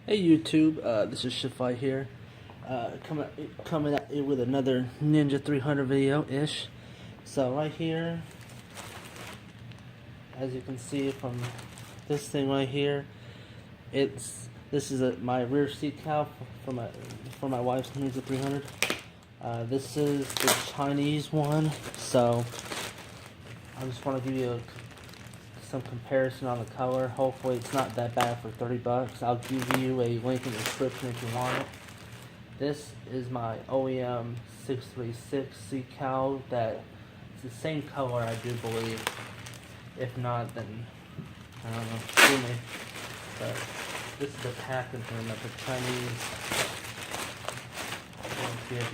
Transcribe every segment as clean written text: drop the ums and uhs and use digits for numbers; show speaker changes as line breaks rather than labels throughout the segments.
Hey YouTube, this is Shifai here, coming at you with another Ninja 300 video-ish. So right here, as you can see from this thing right here, this is my rear seat cowl for my wife's Ninja 300. This is the Chinese one, so I just want to give you some comparison on the color. Hopefully it's not that bad for 30 bucks. I'll give you a link in the description if you want it. This is my OEM 636 seat cowl. That it's the same color, I do believe. If not, then I don't know, screw me. But this is the packaging of the Chinese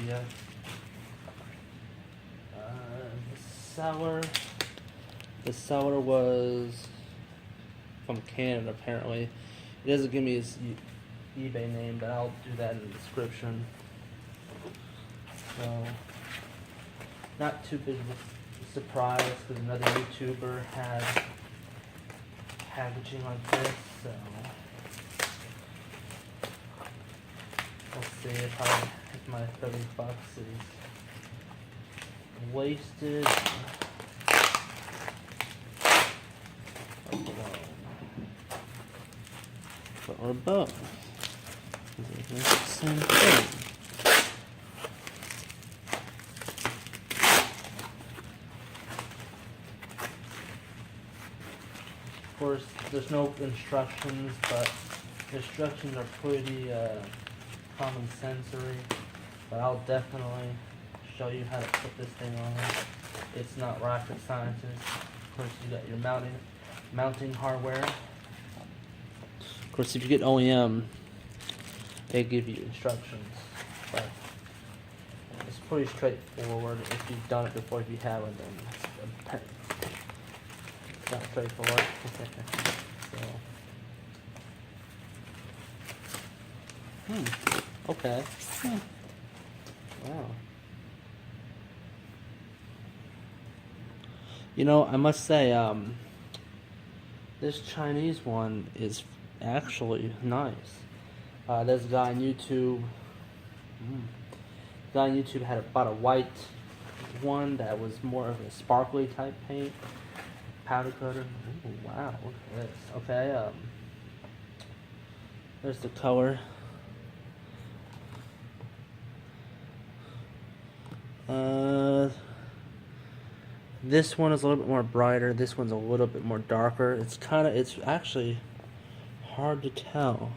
idea. The seller was from Canada, apparently. He doesn't give me his eBay name, but I'll do that in the description. So, not too big of a surprise, because another YouTuber had packaging like this, so let's see if my 30 bucks is wasted. Or both. It's the same thing. Of course, there's no instructions, but the instructions are pretty common sensory. But I'll definitely show you how to put this thing on. It's not rocket science. Of course, you got your mounting hardware. Of course, if you get OEM, they give you instructions, but it's pretty straightforward. If you've done it before, if you haven't, then it's not straightforward. Okay. Wow. You know, I must say, this Chinese one is actually nice. There's a guy on YouTube. Had bought a white one that was more of a sparkly type paint, powder coated. Ooh, wow, look at this. Okay, there's the color. This one is a little bit more brighter. This one's a little bit more darker. It's actually hard to tell.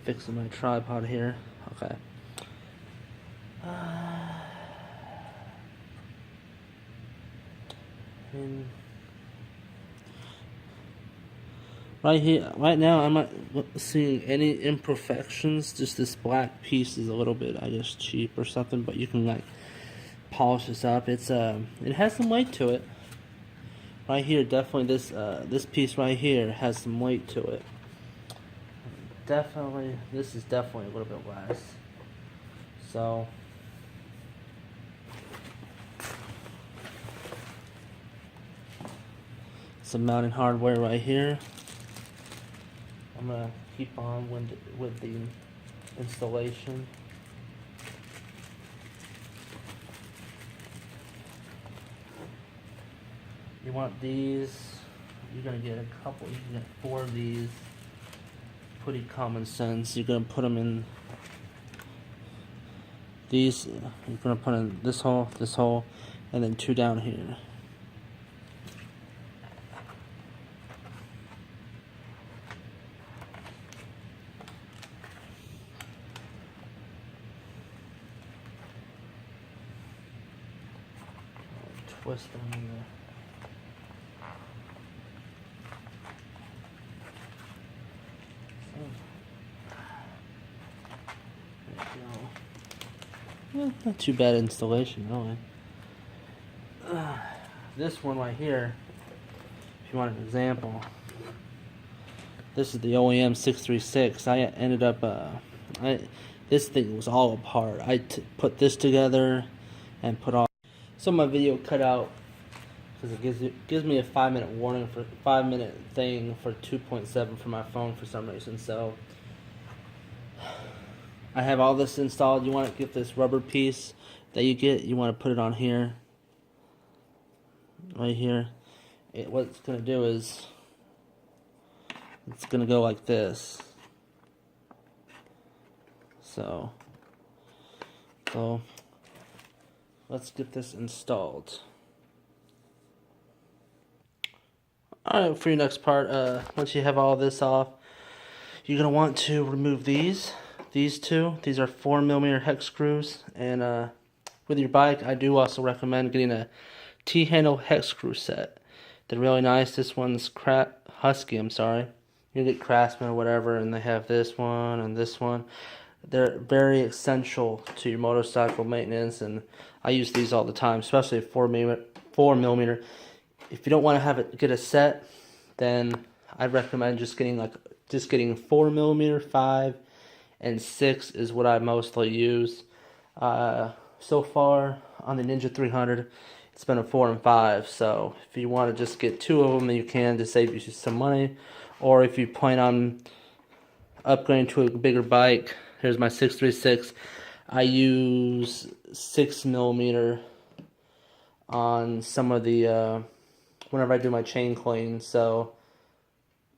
Fixing my tripod here. Okay. Right now, I'm not seeing any imperfections. Just this black piece is a little bit, I guess, cheap or something. But you can like polish this up. It has some weight to it. Right here, definitely this piece right here has some weight to it. Definitely, this is definitely a little bit less. So. Some mounting hardware right here. I'm gonna keep on with the installation. You want these? You're gonna get a couple. You can get 4 of these. Pretty common sense. You're gonna put them in these. You're gonna put in this hole, and then 2 down here. Twist them in there. There you go. Well, not too bad installation, really. This one right here, if you want an example, this is the OEM 636. I ended up, this thing was all apart. I put this together and put all So my video cut out because it gives me a 5-minute warning for 5-minute thing for 2.7 for my phone for some reason. So I have all this installed. You want to get this rubber piece that you get. You want to put it on here, right here. What it's gonna do is it's gonna go like this. So let's get this installed. Alright, for your next part, once you have all this off, you're going to want to remove these two. These are 4mm hex screws, and with your bike, I do also recommend getting a T-handle hex screw set. They're really nice. This one's Husky, I'm sorry. You get Craftsman or whatever, and they have this one and this one. They're very essential to your motorcycle maintenance, and I use these all the time, especially 4mm. If you don't want to have it get a set, then I'd recommend just getting 4mm, 5, and 6 is what I mostly use. So far on the Ninja 300, it's been a 4 and 5. So if you want to just get 2 of them, then you can to save you some money. Or if you plan on upgrading to a bigger bike, here's my 636. I use 6mm on some of the whenever I do my chain clean, so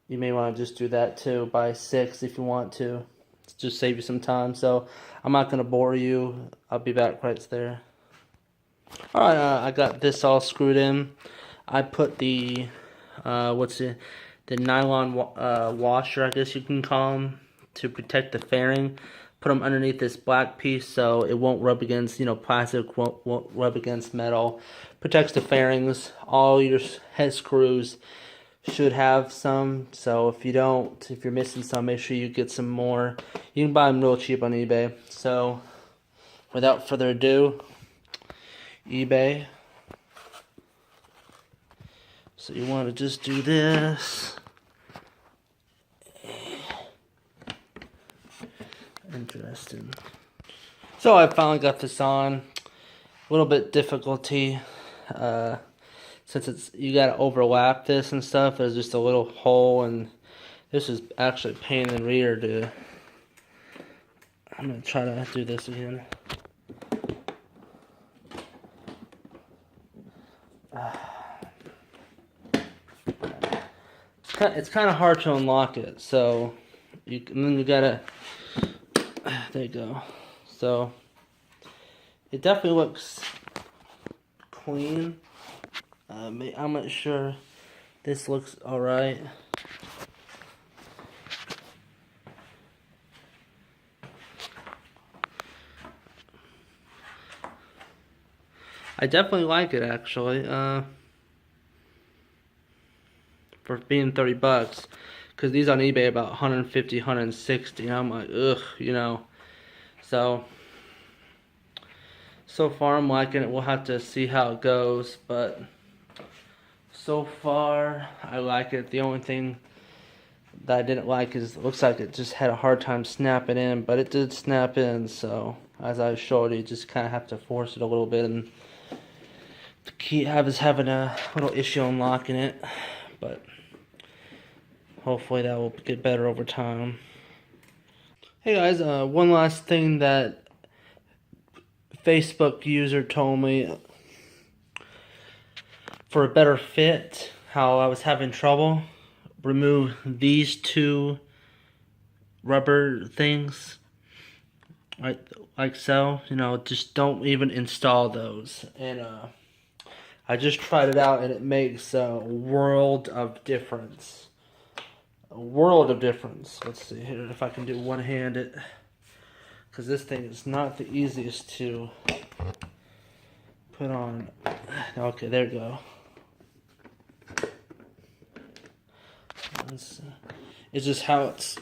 you may want to just do that too. Buy 6 if you want to. Just save you some time. So I'm not gonna bore you. I'll be back right there. All right, I got this all screwed in. I put the the nylon washer, I guess you can call them, to protect the fairing. Put them underneath this black piece so it won't rub against, plastic, won't rub against metal. Protects the fairings. All your head screws should have some, so if you're missing some, make sure you get some more. You can buy them real cheap on eBay. So without further ado, eBay. So you want to just do this. Interesting. So I finally got this on. A little bit difficulty since you gotta overlap this and stuff. There's just a little hole, and this is actually a pain in the rear to. I'm gonna try to do this again. It's kind of hard to unlock it, so and then you gotta. There you go. So it definitely looks clean. I'm not sure this looks alright. I definitely like it, actually, for being $30, because these on eBay are about 150, 160, and I'm like, ugh, so far I'm liking it. We'll have to see how it goes, but so far I like it. The only thing that I didn't like is it looks like it just had a hard time snapping in, but it did snap in. So as I showed you, just kind of have to force it a little bit, and the key I was having a little issue unlocking it, but hopefully that will get better over time. Hey guys, one last thing that Facebook user told me for a better fit, how I was having trouble. Remove these 2 rubber things, like so. Just don't even install those. And I just tried it out, and it makes a world of difference. A world of difference. Let's see here if I can do one-handed, because this thing is not the easiest to put on. Okay, there you go. It's just how it's,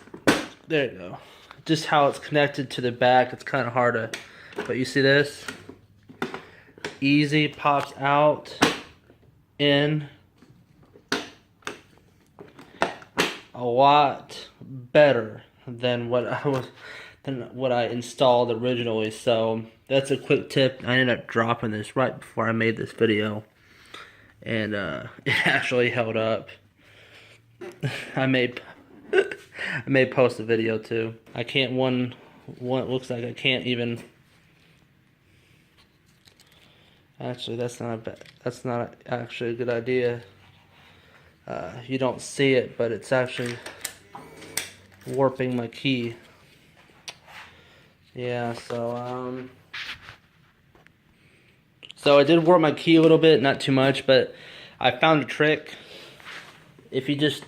there you go. Just how it's connected to the back. It's kind of hard to, but you see this? Easy, pops out, in. A lot better than what I installed originally. So that's a quick tip. I ended up dropping this right before I made this video, and it actually held up. I may post a video too. I can't one it looks like I can't even. Actually, that's not actually a good idea. You don't see it, but it's actually warping my key. Yeah, so I did warp my key a little bit, not too much, but I found a trick. If you just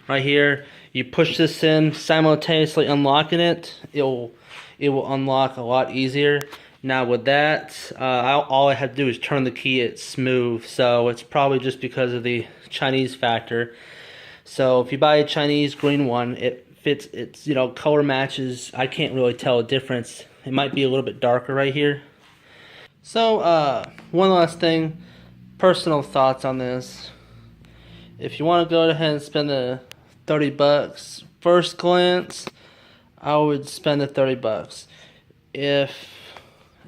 right here, you push this in, simultaneously unlocking it, it will unlock a lot easier. Now with that, all I have to do is turn the key. It's smooth, so it's probably just because of the Chinese factor. So if you buy a Chinese green one, it fits. It's color matches. I can't really tell a difference. It might be a little bit darker right here. So one last thing, personal thoughts on this. If you want to go ahead and spend the $30, first glance, I would spend the $30. If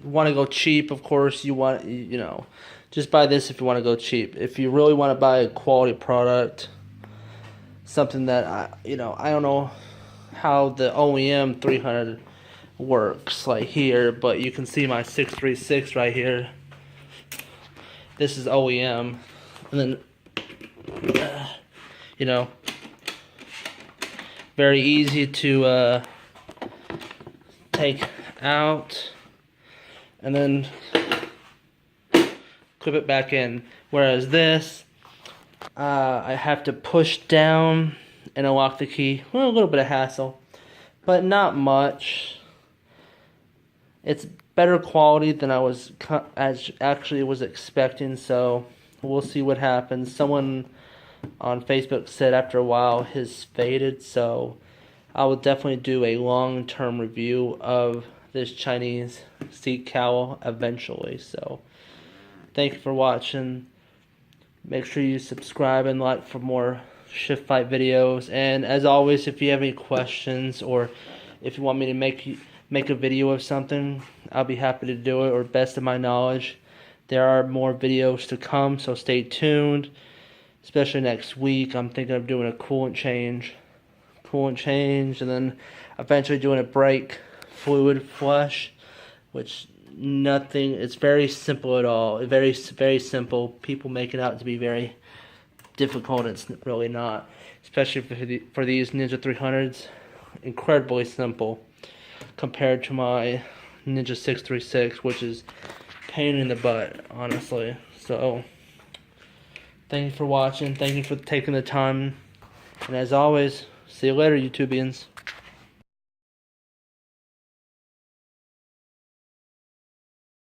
you want to go cheap, of course, just buy this if you want to go cheap. If you really want to buy a quality product, something that I don't know how the OEM 300 works like here, but you can see my 636 right here. This is OEM, and then very easy to take out and then clip it back in. Whereas this, I have to push down and unlock the key. Well, a little bit of hassle, but not much. It's better quality than I was expecting, so we'll see what happens. Someone on Facebook said after a while his faded, so I will definitely do a long-term review of this Chinese seat cowl eventually. So thank you for watching. Make sure you subscribe and like for more shift fight videos. And as always, if you have any questions or if you want me to make a video of something, I'll be happy to do it, or best of my knowledge. There are more videos to come, so stay tuned. Especially next week, I'm thinking of doing a coolant change, and then eventually doing a brake fluid flush, which it's very simple at all. Very, very simple. People make it out to be very difficult. It's really not, especially for these Ninja 300s. Incredibly simple compared to my Ninja 636, which is pain in the butt, honestly. So thank you for watching. Thank you for taking the time. And as always, see you later, YouTubians.